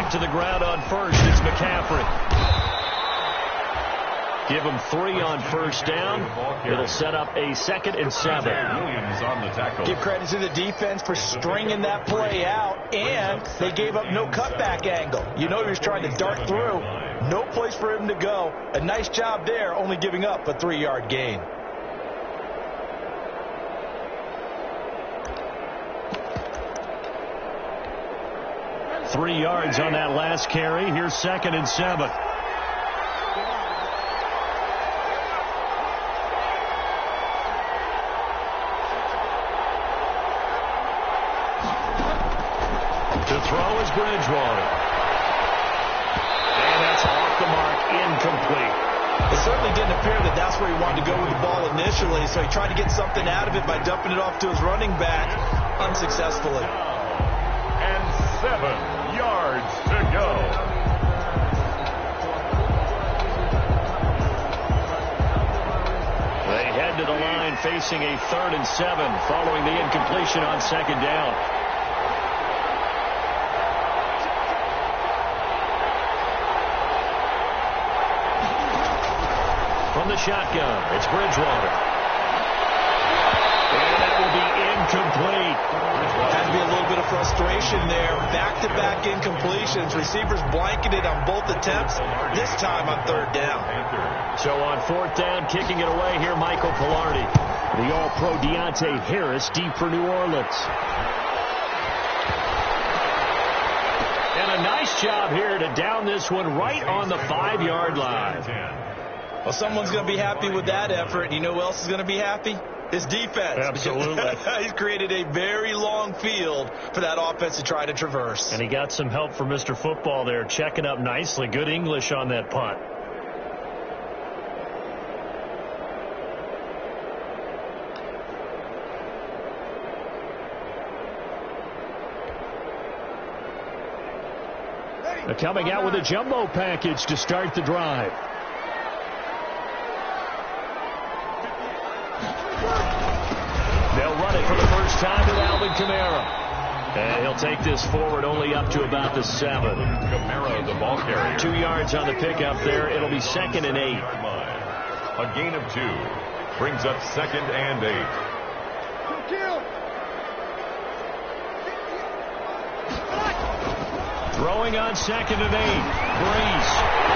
back to the ground on first. It's McCaffrey. Give him 3 on first down. It'll set up a 2nd and 7. Williams on the tackle. Give credit to the defense for stringing that play out, and they gave up no cutback angle. You know he was trying to dart through. No place for him to go. A nice job there, only giving up a 3-yard gain. Three yards on that last carry. Here's 2nd and 7. To throw is Bridgewater. And that's off the mark, incomplete. It certainly didn't appear that that's where he wanted to go with the ball initially, so he tried to get something out of it by dumping it off to his running back unsuccessfully. And 7 yards to go. They head to the line facing a 3rd and 7 following the incompletion on 2nd down. From the shotgun, it's Bridgewater. And that will be incomplete. Had to be a little bit of frustration there. Back-to-back incompletions. Receivers blanketed on both attempts, this time on 3rd down. So on 4th down, kicking it away here, Michael Pilardi. The All-Pro Deontay Harris deep for New Orleans. And a nice job here to down this one right on the 5-yard line. Well, someone's going to be happy with that effort. You know who else is going to be happy? His defense. Absolutely. He's created a very long field for that offense to try to traverse. And he got some help from Mr. Football there, checking up nicely. Good English on that punt. Coming out with a jumbo package to start the drive. They'll run it for the first time with Alvin Kamara. And he'll take this forward only up to about the 7. Kamara, the ball carrier. 2 yards on the pickup there. It'll be 2nd and 8. A gain of 2 brings up 2nd and 8. Throwing on 2nd and 8. Breeze.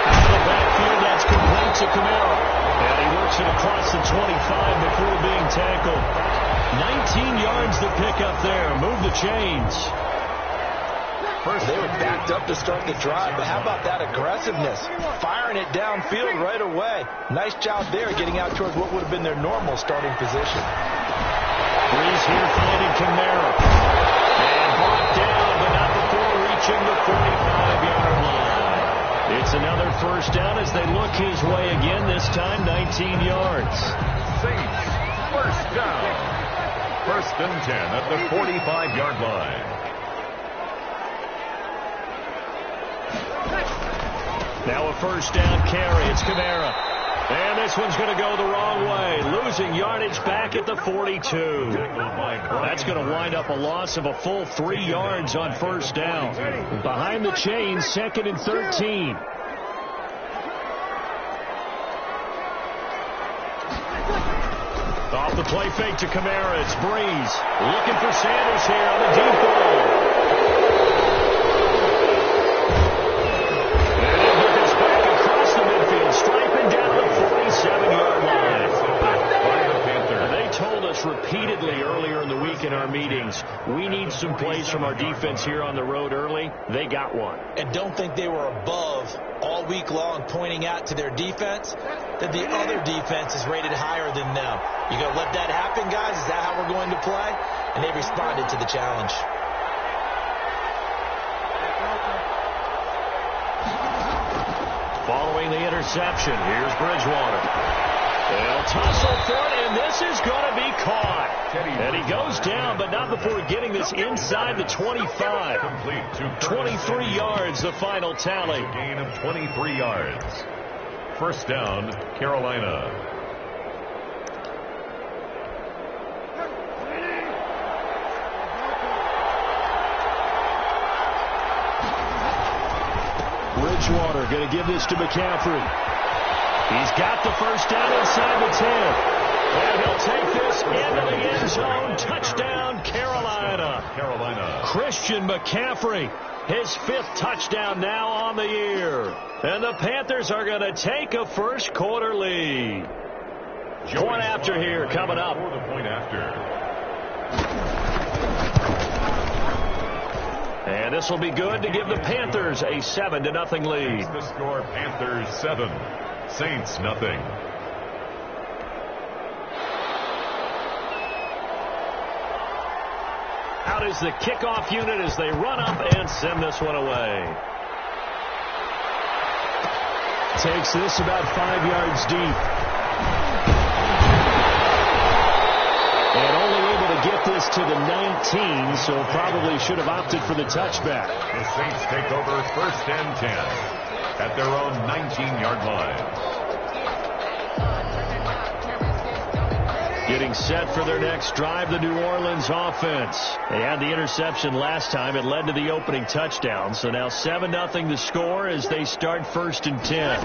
Out of the backfield, that's complete to Kamara. And he works it across the 25 before being tackled. 19 yards the pickup there. Move the chains. First, they were backed up to start the drive, but how about that aggressiveness? Firing it downfield right away. Nice job there getting out towards what would have been their normal starting position. Breeze here finding Kamara. And brought down, but not before reaching the 45-yard line. It's another first down as they look his way again, this time 19 yards. Saints, first down. 1st and 10 at the 45-yard line. Now a first down carry. It's Kamara. And this one's going to go the wrong way. Losing yardage back at the 42. That's going to wind up a loss of a full 3 yards on first down. Behind the chains, 2nd and 13. Off the play fake to Kamara. It's Breeze. Looking for Sanders here on the deep ball. And he'll get this back across the midfield, striping down the 47-yard line. They told us repeatedly earlier in the week in our meetings, we need some plays from our defense here on the road early. They got one. And don't think they were above all week long pointing out to their defense that the other defense is rated higher than them. You going to let that happen, guys? Is that how we're going to play? And they responded to the challenge. Following the interception, here's Bridgewater. They'll tussle for it, and this is going to be caught. And he goes down, but not before getting this inside the 25. 23 yards, the final tally. Gain of 23 yards. First down, Carolina. Bridgewater going to give this to McCaffrey. He's got the first down inside the 10. And he'll take this into the end zone. Touchdown, Carolina. Christian McCaffrey, his 5th touchdown now on the year. And the Panthers are going to take a first quarter lead. Point after here coming up. Point after. And this will be good to give the Panthers a 7-0 lead. The score, Panthers 7, Saints nothing. Out is the kickoff unit as they run up and send this one away. Takes this about 5 yards deep. And only able to get this to the 19, so probably should have opted for the touchback. The Saints take over 1st and 10 at their own 19-yard line. Getting set for their next drive, the New Orleans offense. They had the interception last time. It led to the opening touchdown. So now 7-0 the score as they start 1st and 10.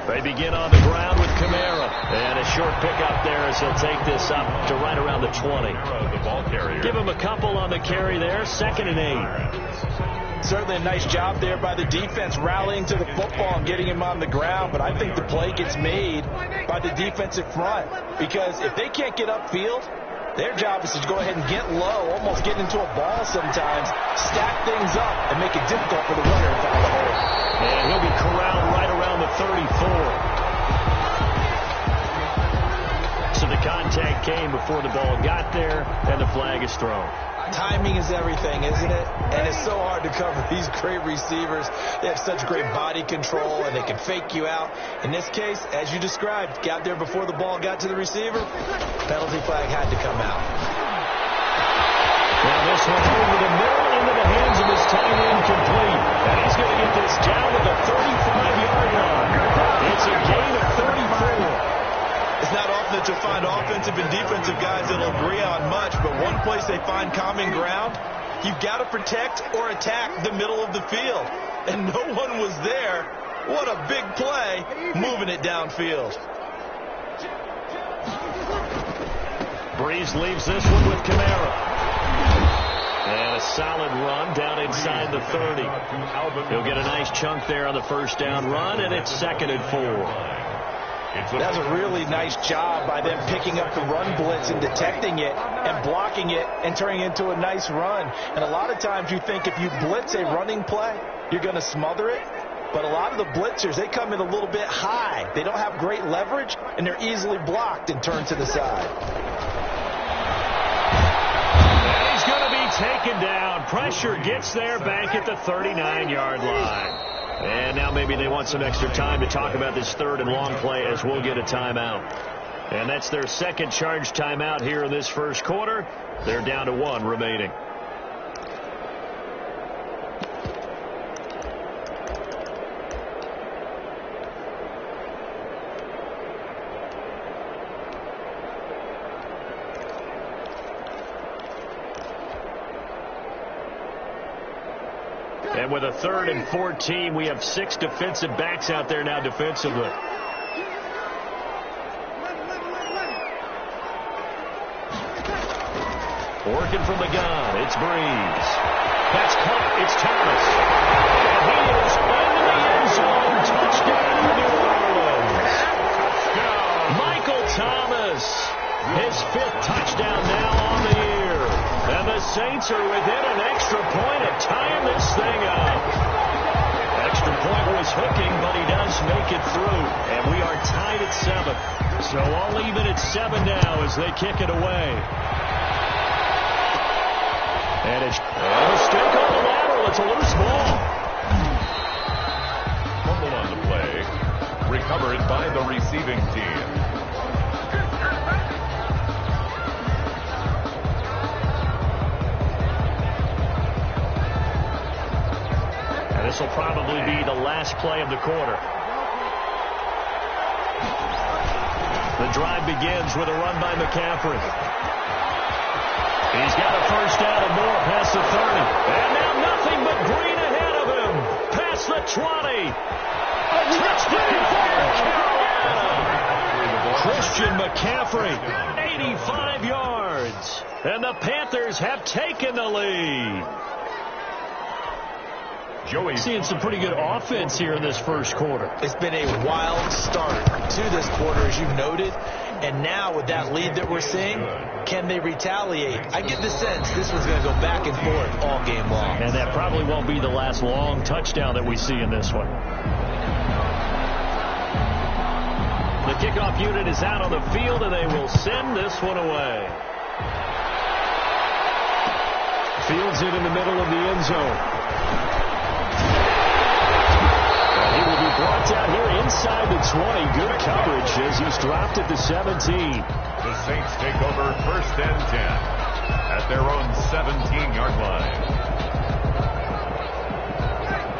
They begin on the ground with Kamara. And a short pickup there as he'll take this up to right around the 20. The ball carrier. Give him a couple on the carry there. 2nd and 8. Certainly a nice job there by the defense rallying to the football and getting him on the ground. But I think the play gets made by the defensive front. Because if they can't get upfield, their job is to go ahead and get low, almost get into a ball sometimes, stack things up, and make it difficult for the runner to find the hole. And he'll be corralled right around the 34. So the contact came before the ball got there, and the flag is thrown. Timing is everything, isn't it? And it's so hard to cover these great receivers. They have such great body control, and they can fake you out. In this case, as you described, got there before the ball got to the receiver. Penalty flag had to come out. Now this one over the middle into the hands of his tight end complete. And he's going to get this down to the 35-yard line. It's a gain of 34. It's not often that you'll find offensive and defensive guys that'll agree on much, but one place they find common ground, you've got to protect or attack the middle of the field. And no one was there. What a big play, moving it downfield. Breeze leaves this one with Kamara. And a solid run down inside the 30. He'll get a nice chunk there on the first down run, and it's 2nd and 4. That's a really nice job by them picking up the run blitz and detecting it and blocking it and turning it into a nice run. And a lot of times you think if you blitz a running play, you're going to smother it. But a lot of the blitzers, they come in a little bit high. They don't have great leverage, and they're easily blocked and turned to the side. And he's going to be taken down. Pressure gets there back at the 39-yard line. And now maybe they want some extra time to talk about this 3rd and long play as we'll get a timeout. And that's their 2nd charge timeout here in this first quarter. They're down to 1 remaining. And with a 3rd and 14, we have 6 defensive backs out there now defensively. Working from the gun, it's Breeze. That's caught, it's Thomas. And he is into the end zone. Touchdown, New Orleans. Michael Thomas, his 5th touchdown now on the year. And the Saints are within an extra point of tying this thing up. Extra point was hooking, but he does make it through. And we are tied at 7. So all even at 7 now as they kick it away. And it's a mistake on the lateral. It's a loose ball. Fumble on the play. Recovered by the receiving team. This will probably be the last play of the quarter. The drive begins with a run by McCaffrey. He's got a first down and more past the 30. And now nothing but green ahead of him. Past the 20. A touchdown for Carolina. Christian McCaffrey, 85 yards. And the Panthers have taken the lead. Seeing some pretty good offense here in this first quarter. It's been a wild start to this quarter, as you noted. And now with that lead that we're seeing, can they retaliate? I get the sense this one's going to go back and forth all game long. And that probably won't be the last long touchdown that we see in this one. The kickoff unit is out on the field, and they will send this one away. Fields it in the middle of the end zone. He will be brought down here inside the 20. Good coverage as he's dropped at the 17. The Saints take over 1st and 10 at their own 17-yard line.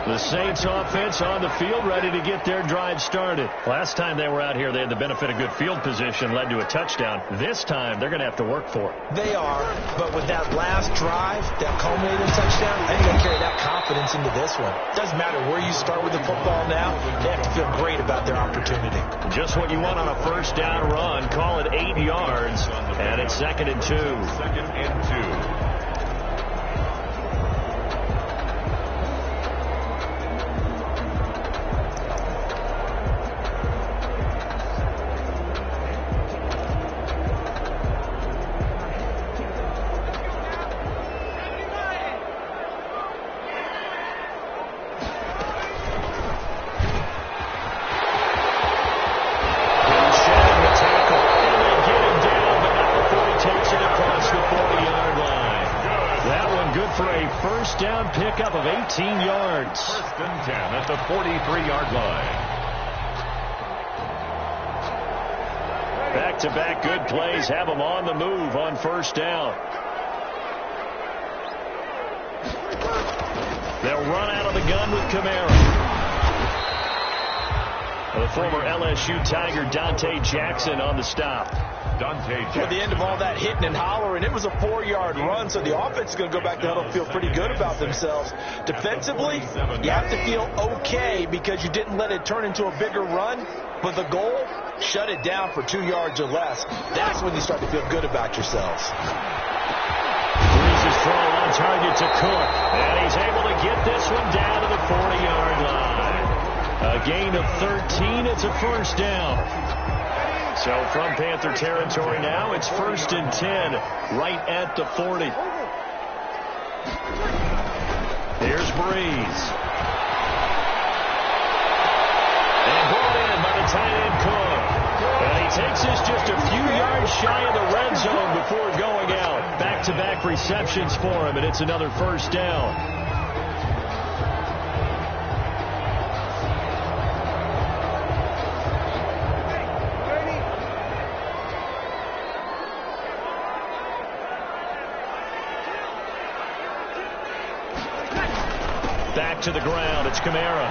The Saints offense on the field, ready to get their drive started. Last time they were out here, they had the benefit of good field position, led to a touchdown. This time, they're going to have to work for it. They are, but with that last drive, that culminating touchdown, I think they'll carry that confidence into this one. Doesn't matter where you start with the football now, they have to feel great about their opportunity. Just what you want on a first down run. Call it 8 yards, and it's 2nd and 2. 2nd and 2. Pickup of 18 yards. 1st and 10 at the 43-yard line. Back-to-back good plays have them on the move on 1st down. They'll run out of the gun with Kamara. The former LSU Tiger Dante Jackson on the stop. At the end of all that hitting and hollering, it was a 4-yard run, so the offense is going to go back to huddle and feel pretty good about themselves. Defensively, you have to feel okay because you didn't let it turn into a bigger run, but the goal, shut it down for 2 yards or less. That's when you start to feel good about yourselves. Breeze is throw on target to Cook, and he's able to get this one down to the 40-yard line. A gain of 13, it's a 1st down. So from Panther territory now, it's 1st and 10, right at the 40. Here's Breeze. And brought in by the tight end Cook. And he takes this just a few yards shy of the red zone before going out. Back-to-back receptions for him, and it's another 1st down. Back to the ground, it's Kamara.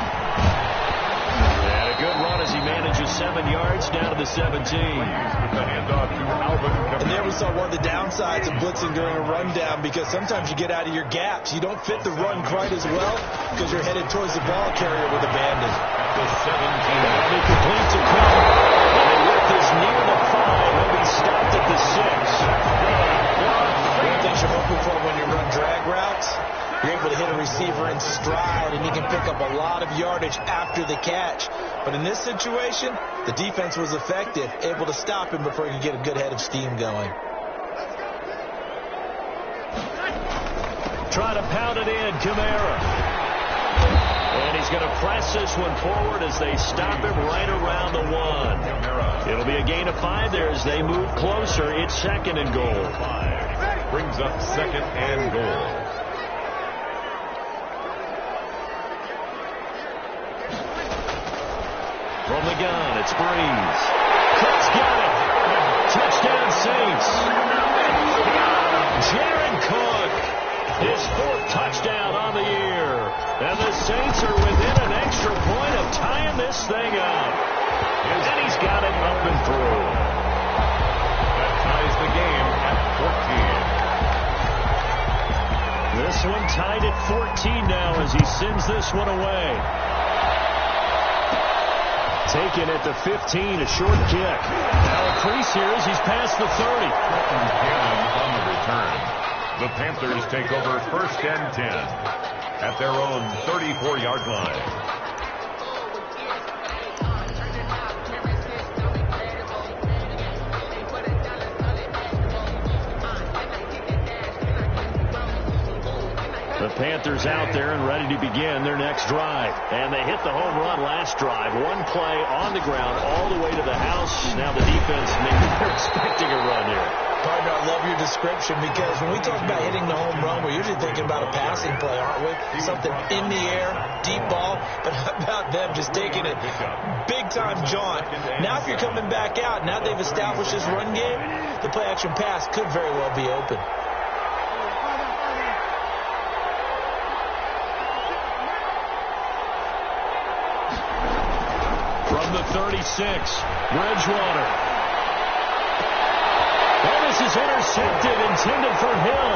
And a good run as he manages 7 yards down to the 17. And there we saw one of the downsides of blitzing during a rundown, because sometimes you get out of your gaps. You don't fit the run quite as well because you're headed towards the ball carrier with abandon. The 17. That'll be complete to Cook. And the width is near the 5. He'll be stopped at the 6. One of the things you're hoping for when you run drag routes, you're able to hit a receiver in stride, and you can pick up a lot of yardage after the catch. But in this situation, the defense was effective, able to stop him before he could get a good head of steam going. Try to pound it in, Kamara. And he's going to press this one forward as they stop him right around the 1. It'll be a gain of 5 there as they move closer. It's 2nd and goal. Brings up 2nd and goal. From the gun, it's Breeze. Cook's got it. Touchdown Saints. Jared Cook, his 4th touchdown on the year. And the Saints are within an extra point of tying this thing up. And he's got it up and through. That ties the game at 14. This one tied at 14 now as he sends this one away. Taken at the 15, a short kick. Now a crease here as he's past the 30. On the return. The Panthers take over 1st and 10 at their own 34-yard line. The Panthers out there and ready to begin their next drive. And they hit the home run last drive. One play on the ground all the way to the house. Now the defense, maybe they're expecting a run here. Partner, I love your description because when we talk about hitting the home run, we're usually thinking about a passing play, aren't we? Something in the air, deep ball. But how about them just taking it big-time jaunt? Now if you're coming back out, now they've established this run game, the play-action pass could very well be open. From the 36, Bridgewater. And this is intercepted, intended for Hill.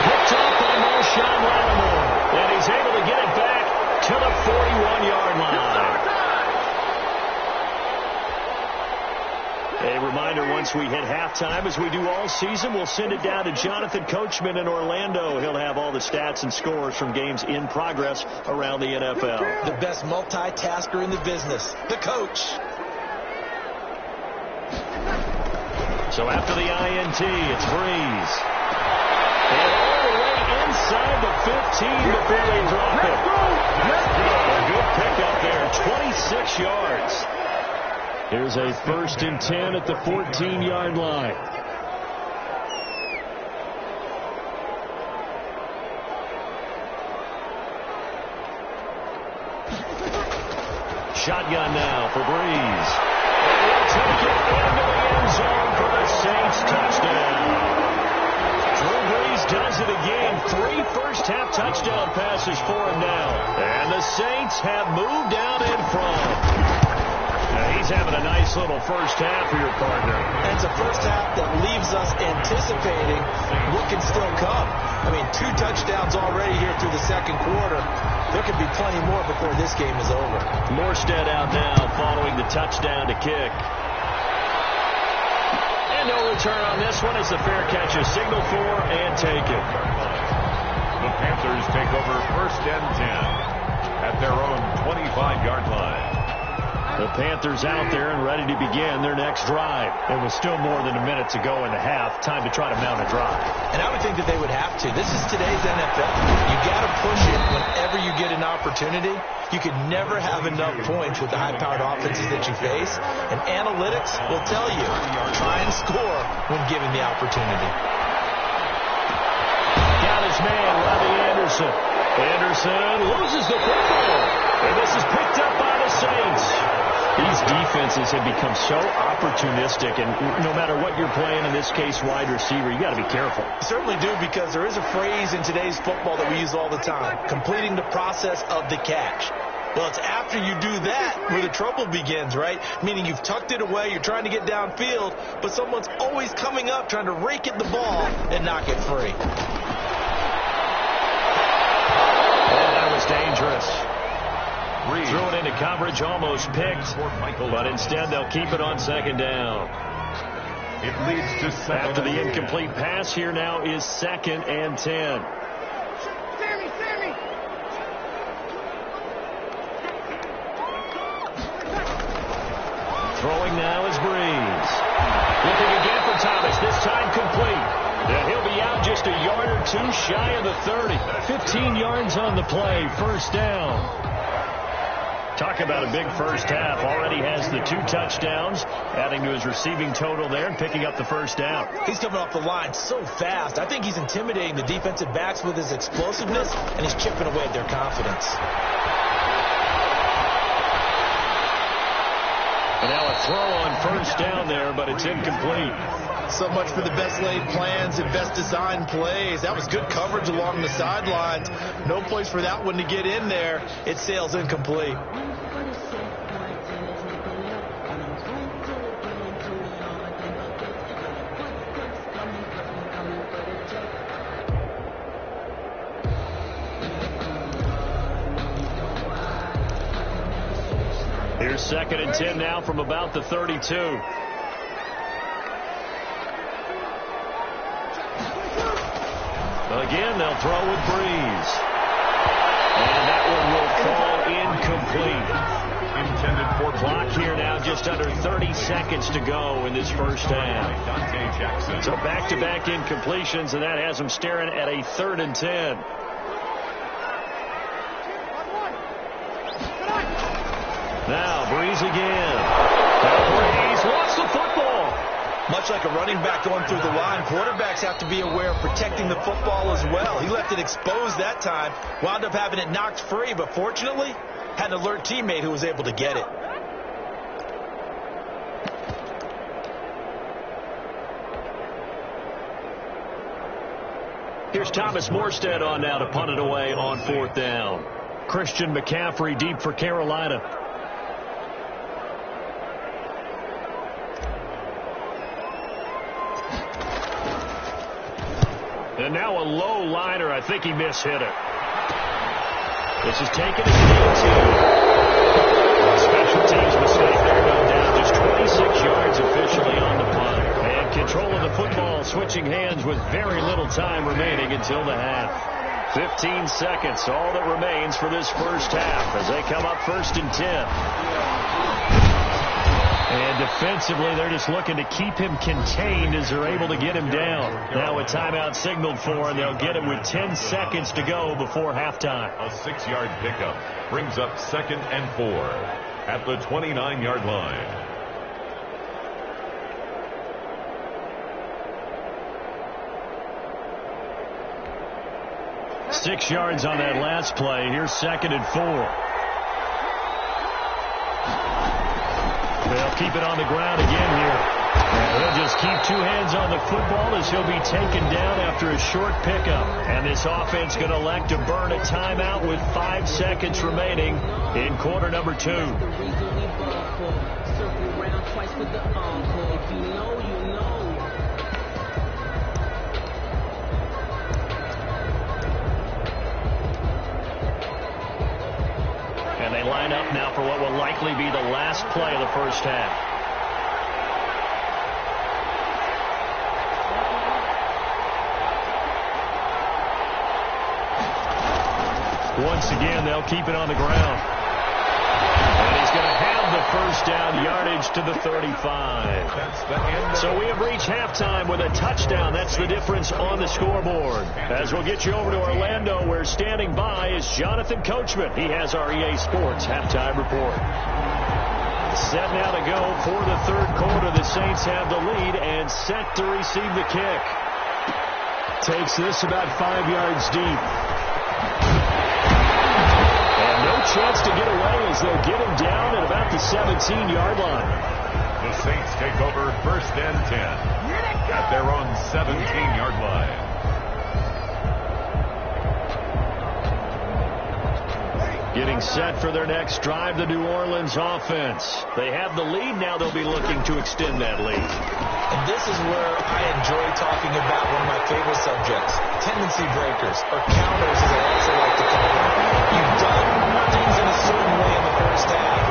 Picked up by Marshawn Lattimore. And he's able to get it back to the 41-yard line. A reminder, once we hit halftime, as we do all season, we'll send it down to Jonathan Coachman in Orlando. He'll have all the stats and scores from games in progress around the NFL. The best multitasker in the business, the coach. So after the INT, it's Breeze. And all the way inside the 15 before they drop it. A good pickup there, 26 yards. Here's a 1st and 10 at the 14-yard line. Shotgun now for Breeze. And he'll take it into the end zone for the Saints touchdown. Drew Brees does it again. 3 first-half touchdown passes for him now. And the Saints have moved out in front. He's having a nice little first half for your partner. And it's a first half that leaves us anticipating what can still come. I mean, 2 touchdowns already here through the second quarter. There could be plenty more before this game is over. Morstead out now following the touchdown to kick. And no return on this one as the fair catch is signaled for and taken. The Panthers take over 1st and 10 at their own 25-yard line. The Panthers out there and ready to begin their next drive. It was still more than a minute to go in the half. Time to try to mount a drive. And I would think that they would have to. This is today's NFL. You got to push it whenever you get an opportunity. You can never have enough points with the high-powered offenses that you face. And analytics will tell you, try and score when given the opportunity. Got his man, Robbie Anderson. Anderson loses the football. And this is picked up by the Saints. These defenses have become so opportunistic, and no matter what you're playing, in this case wide receiver, you got to be careful. You certainly do, because there is a phrase in today's football that we use all the time, completing the process of the catch. Well, it's after you do that where the trouble begins, right? Meaning you've tucked it away, you're trying to get downfield, but someone's always coming up trying to rake at the ball and knock it free. Oh, that was dangerous. Threw it into coverage, almost picked, but instead they'll keep it on 2nd down. It leads to 7. After the incomplete pass, here now is 2nd and 10. Throwing now is Breeze. Looking again for Thomas, this time complete. And he'll be out just a yard or 2 shy of the 30. 15 yards on the play, 1st down. Talk about a big first half. Already has the 2 touchdowns, adding to his receiving total there and picking up the 1st down. He's coming off the line so fast. I think he's intimidating the defensive backs with his explosiveness, and he's chipping away at their confidence. And now a throw on 1st down there, but it's incomplete. So much for the best laid plans and best designed plays. That was good coverage along the sidelines. No place for that one to get in there. It sails incomplete. Here's 2nd and 10 now from about the 32. Again, they'll throw with Breeze. And that one will fall incomplete. Intended for clock here now, just under 30 seconds to go in this first half. So back-to-back incompletions, and that has them staring at a 3rd and 10. Now Breeze again. Breeze lost the football. Much like a running back going through the line, quarterbacks have to be aware of protecting the football as well. He left it exposed that time, wound up having it knocked free, but fortunately had an alert teammate who was able to get it. Here's Thomas Morstead on now to punt it away on 4th down. Christian McCaffrey deep for Carolina. And now a low liner. I think he mishit it. This is taken to a special teams mistake there, no doubt. Just 26 yards officially on the punt. And control of the football switching hands with very little time remaining until the half. 15 seconds, all that remains for this first half as they come up 1st and 10. And defensively, they're just looking to keep him contained as they're able to get him down. Now a timeout signaled for, and they'll get it with 10 seconds to go before halftime. A 6-yard pickup brings up 2nd and 4 at the 29-yard line. Six yards on that last play. Here's 2nd and 4. They'll keep it on the ground again here. And they'll just keep two hands on the football as he'll be taken down after a short pickup. And this offense going to elect to burn a timeout with 5 seconds remaining in quarter number 2. And they line up now for what will likely be the last play of the first half. Once again, they'll keep it on the ground. And he's going to have the first down, yardage to the 35. So we have reached halftime with a touchdown. That's the difference on the scoreboard. As we'll get you over to Orlando, where standing by is Jonathan Coachman. He has our EA Sports halftime report. Set now to go for the third quarter. The Saints have the lead and set to receive the kick. Takes this about 5 yards deep. No chance to get away as they'll get him down at about the 17-yard line. The Saints take over 1st and 10 at their own 17-yard line. Getting set for their next drive, the New Orleans offense. They have the lead. Now they'll be looking to extend that lead. And this is where I enjoy talking about one of my favorite subjects, tendency breakers, or counters as I also like to call them. You've done things in a certain way in the first half,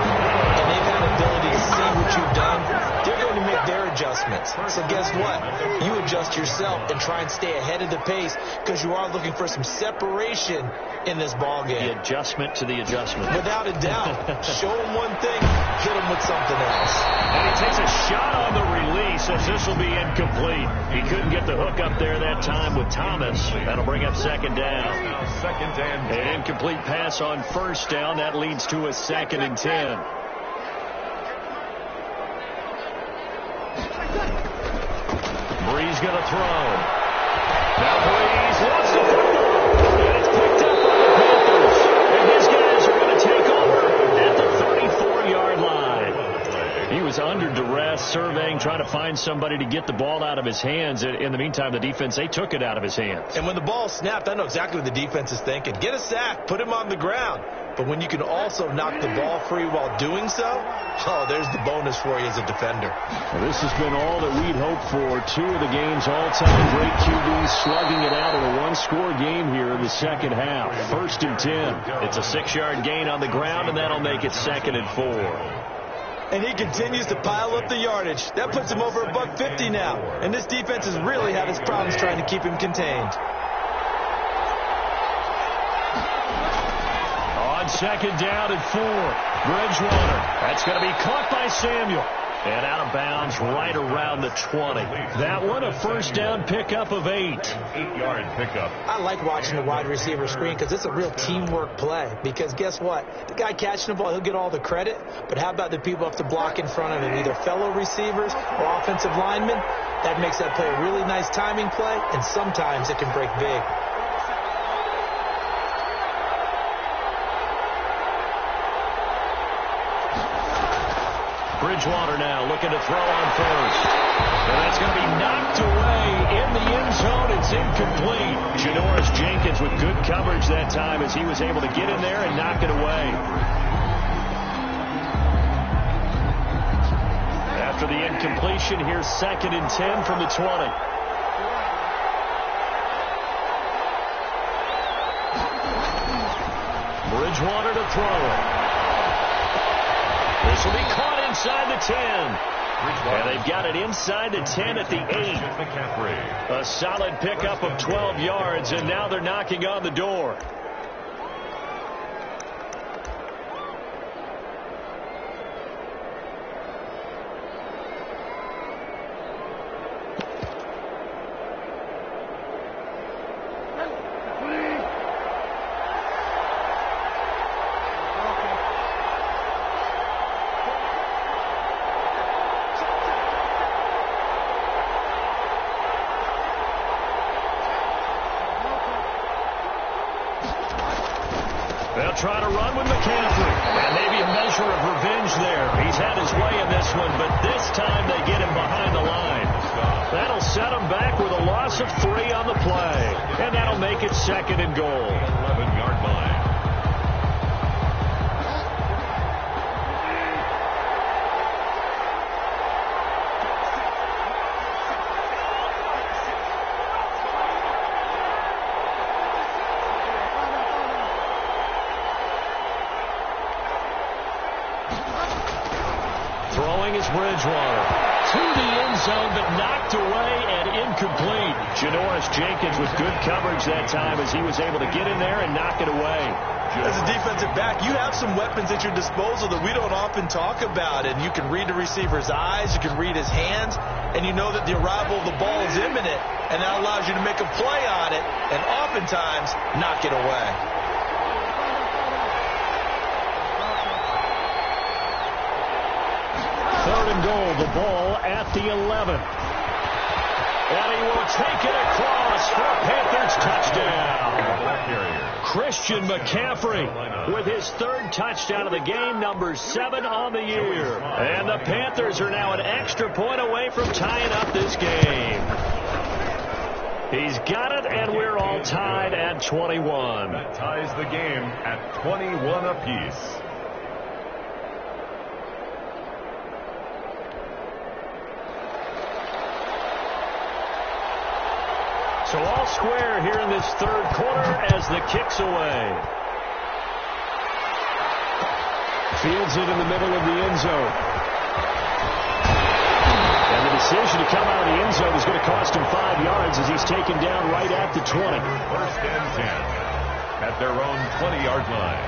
and they've had the ability to see what you've done. They're going to make their adjustments. So guess what? You adjust yourself and try and stay ahead of the pace because you are looking for some separation in this ball game. The adjustment to the adjustment. Without a doubt. Show him one thing, hit him with something else. And he takes a shot on the release as this will be incomplete. He couldn't get the hook up there that time with Thomas. That'll bring up 2nd down. 2nd and 10. An incomplete pass on 1st down. That leads to a 2nd and 10. Breeze going to throw. Now Breeze wants the football. And it's picked up by the Panthers. And his guys are going to take over at the 34-yard line. He was under duress, surveying trying to find somebody to get the ball out of his hands. In the meantime, the defense, they took it out of his hands. And when the ball snapped, I know exactly what the defense is thinking. Get a sack, put him on the ground. But when you can also knock the ball free while doing so, oh, there's the bonus for you as a defender. Well, this has been all that we'd hoped for. Two of the game's all-time great QBs slugging it out in a one-score game here in the second half. 1st and 10. It's a 6-yard gain on the ground, and that'll make it 2nd and 4. And he continues to pile up the yardage. That puts him over $150 now. And this defense has really had its problems trying to keep him contained. On 2nd down and 4, Bridgewater. That's going to be caught by Samuel. And out of bounds right around the 20. That one, a 1st down pickup of 8. 8-yard pickup. I like watching the wide receiver screen because it's a real teamwork play. Because guess what? The guy catching the ball, he'll get all the credit. But how about the people up to block in front of him, either fellow receivers or offensive linemen? That makes that play a really nice timing play, and sometimes it can break big. Bridgewater now looking to throw on 1st. And that's going to be knocked away in the end zone. It's incomplete. Janoris Jenkins with good coverage that time as he was able to get in there and knock it away. After the incompletion, here's 2nd and 10 from the 20. Bridgewater to throw it. This will be caught inside the 10. And they've got it inside the 10 at the 8. A solid pickup of 12 yards, and now they're knocking on the door. They'll try to run with McCaffrey. And maybe a measure of revenge there. He's had his way in this one, but this time they get him behind the line. That'll set him back with a loss of 3 on the play. And that'll make it 2nd and goal. 11-yard line. Throwing is Bridgewater. To the end zone, but knocked away and incomplete. Janoris Jenkins with good coverage that time as he was able to get in there and knock it away. As a defensive back, you have some weapons at your disposal that we don't often talk about. And you can read the receiver's eyes, you can read his hands, and you know that the arrival of the ball is imminent. And that allows you to make a play on it and oftentimes knock it away. 3rd and goal, the ball at the 11. And he will take it across for a Panthers touchdown. Christian McCaffrey with his 3rd touchdown of the game, number 7 on the year. And the Panthers are now an extra point away from tying up this game. He's got it, and we're all tied at 21. That ties the game at 21 apiece. So all square here in this 3rd quarter as the kick's away. Fields it in the middle of the end zone. And the decision to come out of the end zone is going to cost him 5 yards as he's taken down right at the 20. 1st and 10 at their own 20-yard line.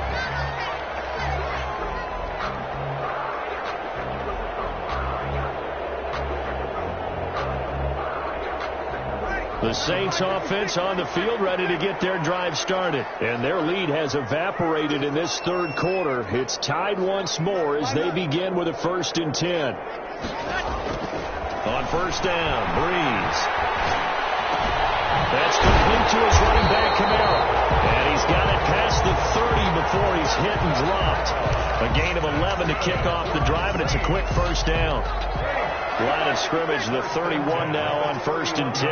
The Saints offense on the field ready to get their drive started. And their lead has evaporated in this 3rd quarter. It's tied once more as they begin with a 1st and 10. On 1st down, Breeze. That's complete to his running back, Kamara. And he's got it past the 30 before he's hit and dropped. A gain of 11 to kick off the drive, and it's a quick 1st down. Line of scrimmage, the 31 now on 1st and 10.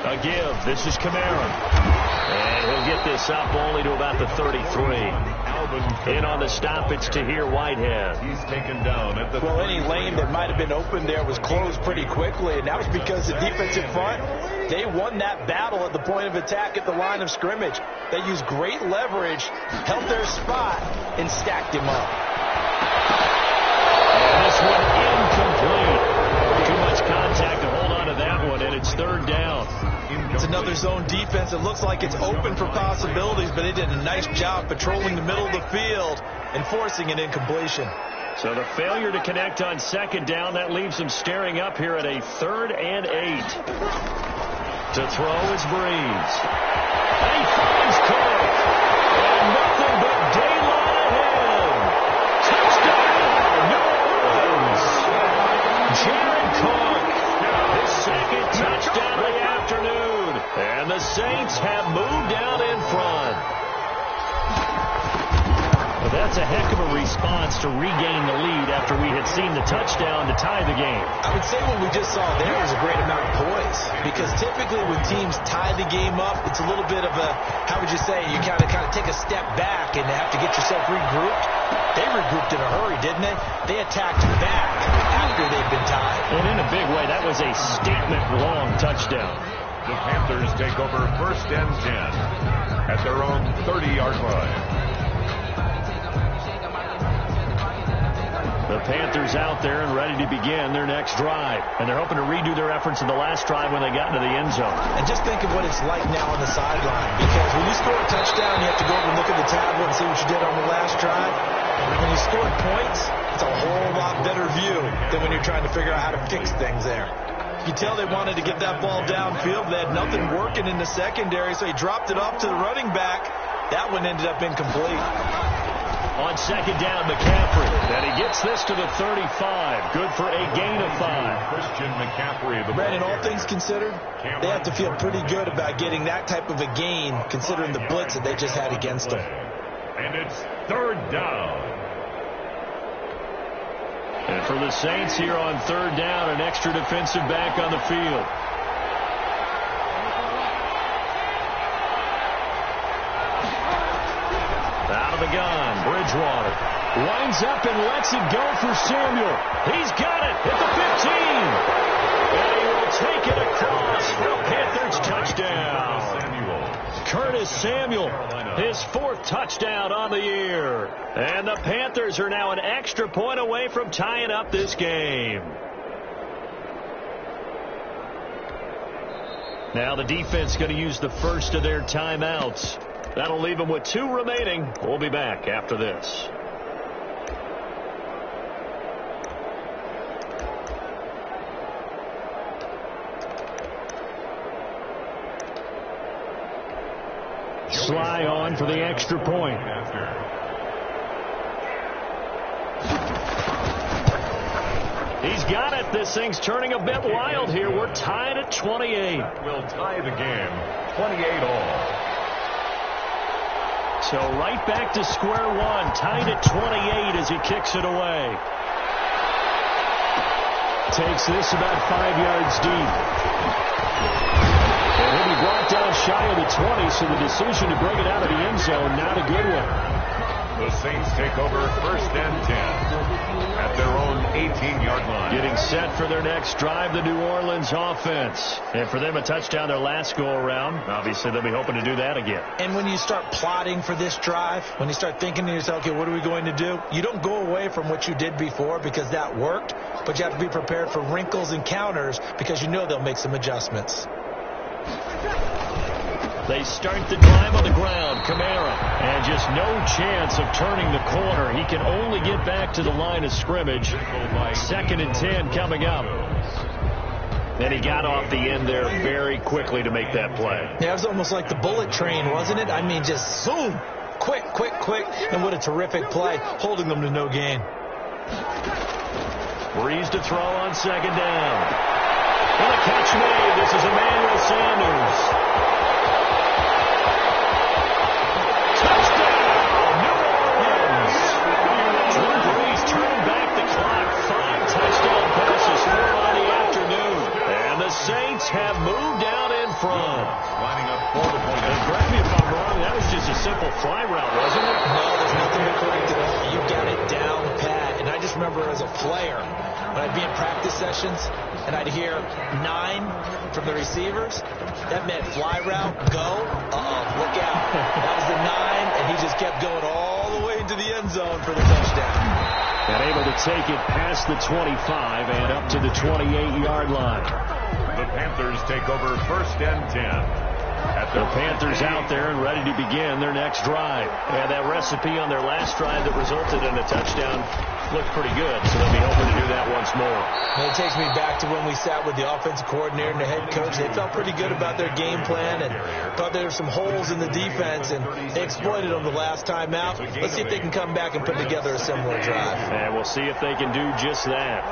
A give. This is Kamara. And he'll get this up only to about the 33. In on the stoppage to here, Whitehead. He's taken down at the Well, any lane that might have been open there was closed pretty quickly, and that was because the defensive front, they won that battle at the point of attack at the line of scrimmage. They used great leverage, held their spot, and stacked him up. And this one incomplete. Too much contact to hold on to that one, and it's 3rd down. It's another zone defense. It looks like it's open for possibilities, but they did a nice job patrolling the middle of the field and forcing an incompletion. So the failure to connect on 2nd down, that leaves them staring up here at a 3rd and 8. To throw is Breeze. And he finds Cook. And nothing but daylight ahead. Touchdown, New Orleans. Jared Cook. His 2nd touchdown of the afternoon. And the Saints have moved down in front. Well, that's a heck of a response to regain the lead after we had seen the touchdown to tie the game. I would say what we just saw there was a great amount of poise, because typically when teams tie the game up, it's a little bit of a, how would you say, you kind of take a step back and have to get yourself regrouped. They regrouped in a hurry, didn't they? They attacked back after they'd been tied. And in a big way, that was a statement-long touchdown. The Panthers take over 1st and 10 at their own 30-yard line. The Panthers out there and ready to begin their next drive. And they're hoping to redo their efforts in the last drive when they got into the end zone. And just think of what it's like now on the sideline. Because when you score a touchdown, you have to go over and look at the tablet and see what you did on the last drive. When you scored points, it's a whole lot better view than when you're trying to figure out how to fix things there. You can tell they wanted to get that ball downfield. They had nothing working in the secondary, so he dropped it off to the running back. That one ended up incomplete. On 2nd down, McCaffrey. And he gets this to the 35. Good for a gain of 5. Christian McCaffrey. Brandon, all things considered, they have to feel pretty good about getting that type of a gain, considering the blitz that they just had against them. And it's 3rd down. And for the Saints here on 3rd down, an extra defensive back on the field. Out of the gun, Bridgewater winds up and lets it go for Samuel. He's got it at the 15. And he will take it across for a Panthers touchdown. Curtis Samuel, his 4th touchdown on the year. And the Panthers are now an extra point away from tying up this game. Now the defense going to use the first of their timeouts. That'll leave them with 2 remaining. We'll be back after this. Sly on for the extra point. He's got it. This thing's turning a bit wild here. We're tied at 28. We'll tie the game 28 all. So right back to square one, tied at 28 as he kicks it away. Takes this about 5 yards deep. And he'll be brought down shy of the 20, so the decision to bring it out of the end zone, not a good one. The Saints take over 1st and 10 at their own 18-yard line. Getting set for their next drive, the New Orleans offense. And for them, a touchdown their last go-around. Obviously, they'll be hoping to do that again. And when you start plotting for this drive, when you start thinking to yourself, okay, what are we going to do? You don't go away from what you did before because that worked, but you have to be prepared for wrinkles and counters because you know they'll make some adjustments. They start the drive on the ground. Kamara. And just no chance of turning the corner. He can only get back to the line of scrimmage. 2nd and 10 coming up. And he got off the end there very quickly to make that play. Yeah, it was almost like the bullet train, wasn't it? I mean, just zoom. Quick, quick, quick. And what a terrific play, holding them to no gain. Breeze to throw on 2nd down. And a catch made. This is Emmanuel Sanders. Touchdown, New Orleans. moved out in front. Lining up for the point. And correct me if I'm wrong, that was just a simple fly route, wasn't it? No, there's nothing to correct at all. You got it down pat. And I just remember as a player, when I'd be in practice sessions, and I'd hear 9 from the receivers, that meant fly route, go, look out. That was the 9, and he just kept going all the way into the end zone for the touchdown. And able to take it past the 25 and up to the 28-yard line. The Panthers take over first and 10. The Panthers out there and ready to begin their next drive. And that recipe on their last drive that resulted in a touchdown looked pretty good, so they'll be hoping to do that once more. And it takes me back to when we sat with the offensive coordinator and the head coach. They felt pretty good about their game plan and thought there were some holes in the defense, and they exploited them the last time out. Let's see if they can come back and put together a similar drive. And we'll see if they can do just that.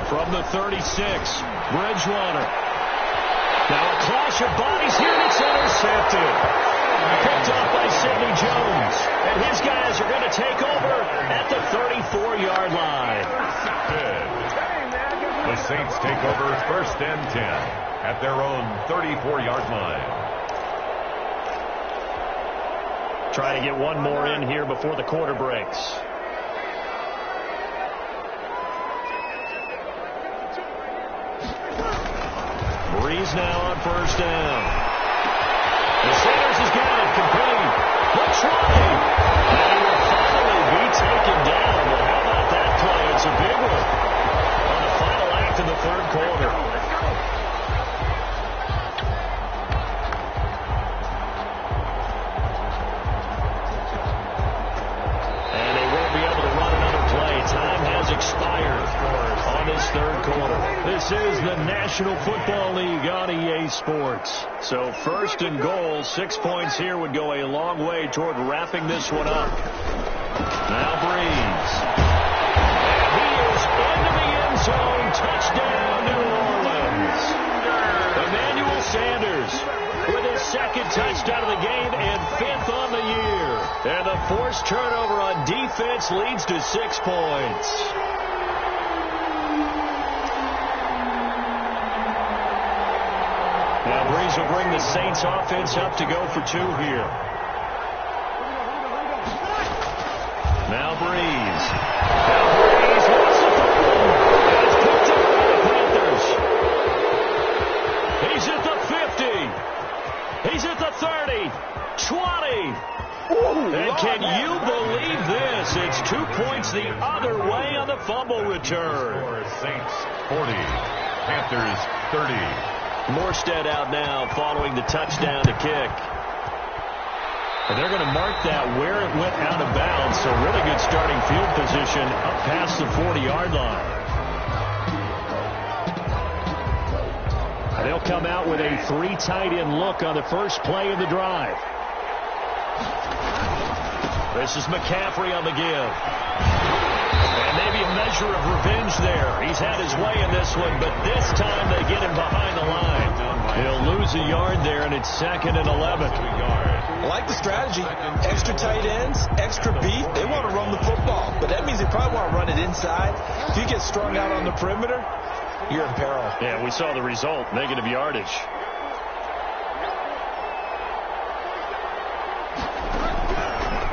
From the 36, Bridgewater. Now a clash of bodies here, and it's intercepted. Picked off by Sidney Jones. And his guys are going to take over at the 34-yard line. The Saints take over first and 10 at their own 34-yard line. Try to get one more in here before the quarter breaks. Breeze now on first down. The Sanders has got it complete. Looks right. And he will finally be taken down. Well, how about that play? It's a big one on the final act of the third quarter. And they won't be able to run another play. Time has expired on this third quarter. This is the National Football League on EA Sports. So first and goal, 6 points here would go a long way toward wrapping this one up. Now Breeze. And he is into the end zone. Touchdown, New Orleans. Emmanuel Sanders with his second touchdown of the game and 5th on the year. And the forced turnover on defense leads to 6 points. Now Breeze will bring the Saints offense up to go for 2 here. Now Breeze. Wants the football. And it's picked up by the Panthers. He's at the 50. He's at the 30. 20. And can you believe this? It's 2 points the other way on the fumble return. Saints 40. Panthers 30. Morstead out now following the touchdown to kick. And they're going to mark that where it went out of bounds. So really good starting field position up past the 40-yard line. And they'll come out with a 3 tight end look on the first play of the drive. This is McCaffrey on the give. And maybe a measure of revenge there. He's had his way in this one, but this time they get him behind the line. He'll lose a yard there, and it's 2nd and 11. I like the strategy. Extra tight ends, extra beat. They want to run the football, but that means they probably want to run it inside. If you get strung out on the perimeter, you're in peril. Yeah, we saw the result, negative yardage.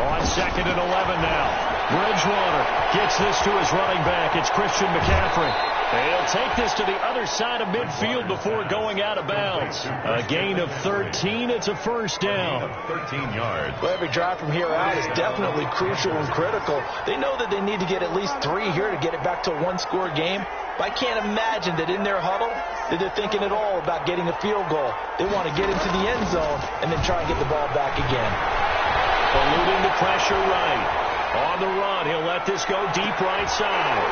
On 2nd and 11 now. Bridgewater gets this to his running back. It's Christian McCaffrey. He'll take this to the other side of midfield before going out of bounds. A gain of 13. It's a first down. 13 yards. Well, every drive from here out is definitely crucial and critical. They know that they need to get at least 3 here to get it back to a 1-score game. But I can't imagine that in their huddle that they're thinking at all about getting a field goal. They want to get into the end zone and then try and get the ball back again. Eluding the pressure right. On the run, he'll let this go deep right side.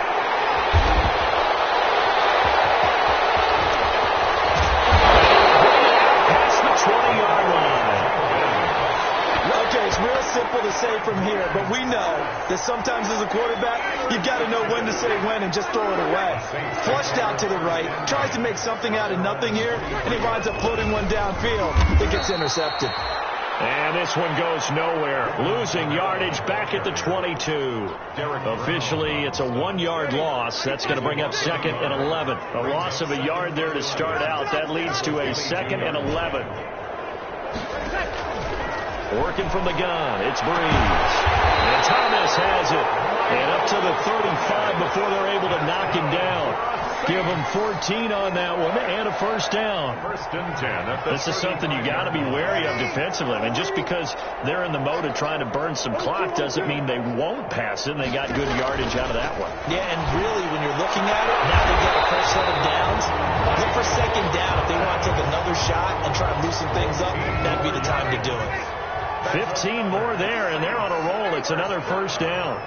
Past the 20-yard line. Okay, It's real simple to say from here, but we know that sometimes as a quarterback, you've got to know when to say when and just throw it away. Flushed out to the right, tries to make something out of nothing here, and he winds up floating one downfield. It gets intercepted. And this one goes nowhere. Losing yardage back at the 22. Officially, it's a 1-yard loss. That's going to bring up 2nd and 11. A loss of a yard there to start out. That leads to a 2nd and 11. Working from the gun, it's Breeze. And Thomas has it. And up to the 35 before they're able to knock him down. Give him 14 on that one and a first down. 1st and 10. This is something you got to be wary of defensively. I mean, just because they're in the mode of trying to burn some clock doesn't mean they won't pass it, and they got good yardage out of that one. Yeah, and really, when you're looking at it, now they've got a fresh set of downs. Look for 2nd down. If they want to take another shot and try to loosen things up, that'd be the time to do it. 15 more there, and they're on a roll. It's another first down.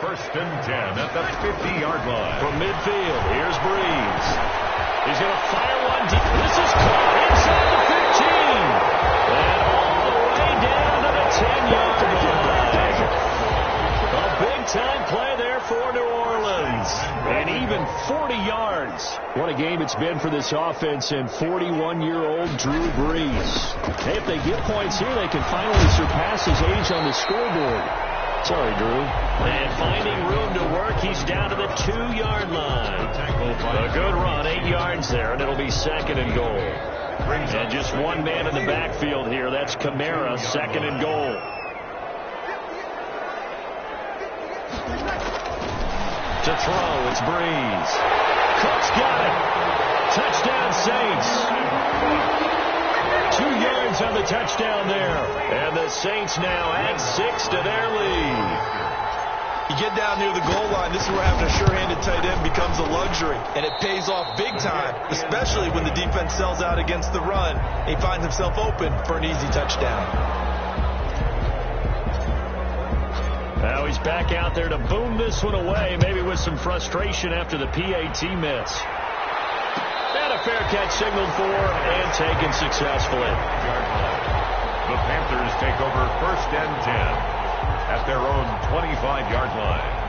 1st and 10 at the 50-yard line. From midfield, here's Breeze. He's going to fire one deep. This is caught inside the 15. And all the way down to the 10-yard line. A big-time play there for New Orleans. And even 40 yards. What a game it's been for this offense and 41-year-old Drew Brees. Hey, if they get points here, they can finally surpass his age on the scoreboard. Sorry, Drew. And finding room to work, he's down to the 2-yard line. A good run, 8 yards there, and it'll be 2nd and goal. And just one man in the backfield here. That's Kamara, 2nd and goal. To throw, it's Breeze. Cook's got it. Touchdown, Saints. 2 yards on the touchdown there. And the Saints now add 6 to their lead. You get down near the goal line, this is where having a sure-handed tight end becomes a luxury. And it pays off big time, especially when the defense sells out against the run. He finds himself open for an easy touchdown. Now he's back out there to boom this one away, maybe with some frustration after the PAT miss. And a fair catch signaled for and taken successfully. The Panthers take over 1st and 10 at their own 25-yard line.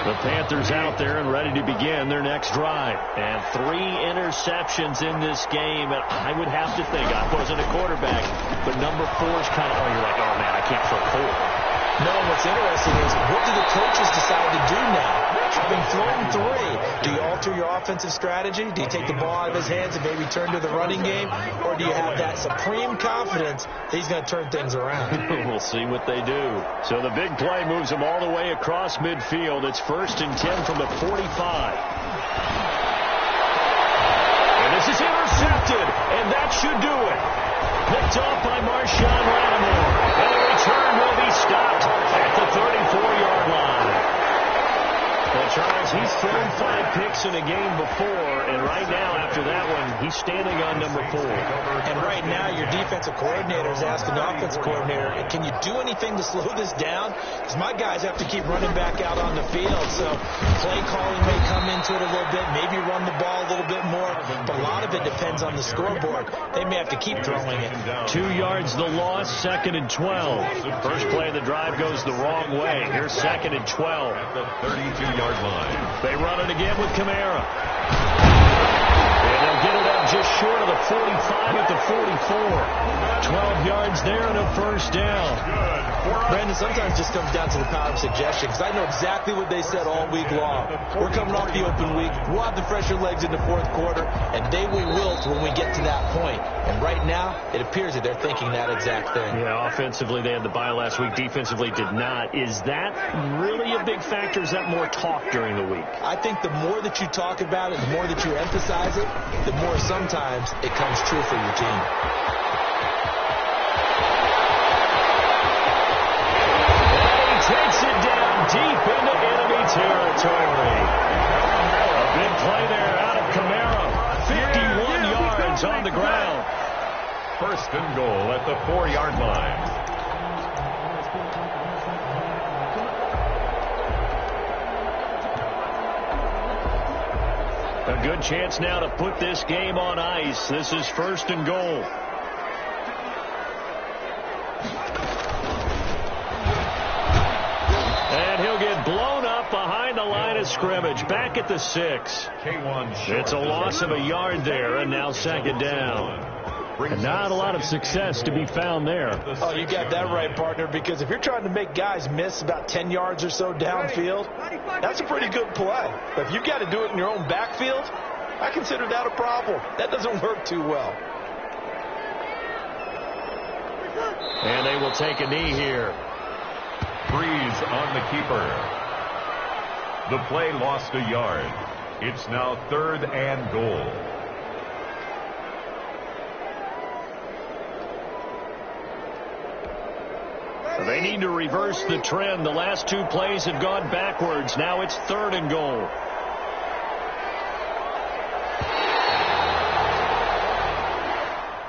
The Panthers out there and ready to begin their next drive. And 3 interceptions in this game. And I would have to think, I wasn't a quarterback, but number 4 is kind of, you're like, oh, man, I can't throw 4. No, what's interesting is, what do the coaches decide to do now? Having thrown 3, do you alter your offensive strategy? Do you take the ball out of his hands and maybe turn to the running game? Or do you have that supreme confidence that he's going to turn things around? We'll see what they do. So the big play moves them all the way across midfield. It's 1st and 10 from the 45. And this is intercepted, and that should do it. Picked off by Marshawn Lattimore. And the return will be stopped at the 34-yard line. Well, Charles, he's thrown 5 picks in a game before, and right now, after that one, he's standing on number 4. And right now, your defensive coordinator is asking the offensive coordinator, can you do anything to slow this down? Because my guys have to keep running back out on the field, so play calling may come into it a little bit, maybe run the ball a little bit more, but a lot of it depends on the scoreboard. They may have to keep throwing it. 2 yards the loss, 2nd and 12. First play of the drive goes the wrong way. Here's 2nd and 12. At the 32-yard line. They run it again with Kamara. And they'll get it up just short of the 45 at the 44. 12 yards there and a first down. Brandon, sometimes it just comes down to the power of suggestion, because I know exactly what they said all week long. We're coming off the open week. We'll have the fresher legs in the 4th quarter, and they will wilt when we get to that point. And right now, it appears that they're thinking that exact thing. Yeah, offensively, they had the bye last week. Defensively, did not. Is that really a big factor? Is that more talk during the week? I think the more that you talk about it, the more that you emphasize it, the more sometimes it comes true for your team. Takes it down deep into enemy territory. A big play there out of Kamara. 51 yards on the ground. 1st and goal at the 4-yard line. A good chance now to put this game on ice. This is 1st and goal. And he'll get blown up behind the line of scrimmage. Back at the 6. It's a loss of a yard there, and now 2nd down. And not a lot of success to be found there. Oh, you got that right, partner, because if you're trying to make guys miss about 10 yards or so downfield, that's a pretty good play. But if you've got to do it in your own backfield, I consider that a problem. That doesn't work too well. And they will take a knee here. Breeze on the keeper. The play lost a yard. It's now 3rd and goal. They need to reverse the trend. The last 2 plays have gone backwards. Now it's 3rd and goal.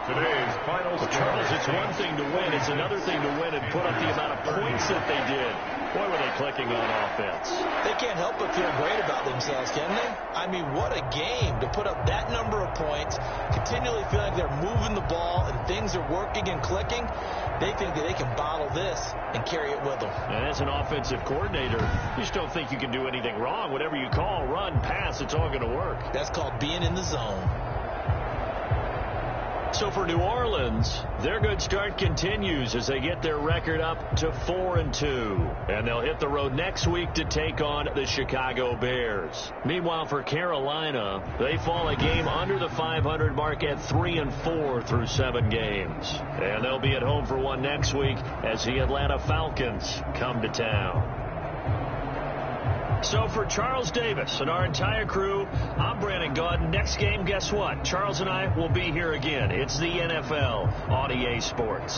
Today's final score. Charles, it's one thing to win. It's another thing to win and put up the amount of points that they did. Boy, were they clicking on offense. They can't help but feel great about themselves, can they? I mean, what a game to put up that number of points, continually feeling they're moving the ball and things are working and clicking. They think that they can bottle this and carry it with them. And as an offensive coordinator, you just don't think you can do anything wrong. Whatever you call, run, pass, it's all going to work. That's called being in the zone. So for New Orleans, their good start continues as they get their record up to 4-2. And they'll hit the road next week to take on the Chicago Bears. Meanwhile, for Carolina, they fall a game under the 500 mark at 3-4 through 7 games. And they'll be at home for one next week as the Atlanta Falcons come to town. So for Charles Davis and our entire crew, I'm Brandon Gaudin. Next game, guess what? Charles and I will be here again. It's the NFL on EA Sports.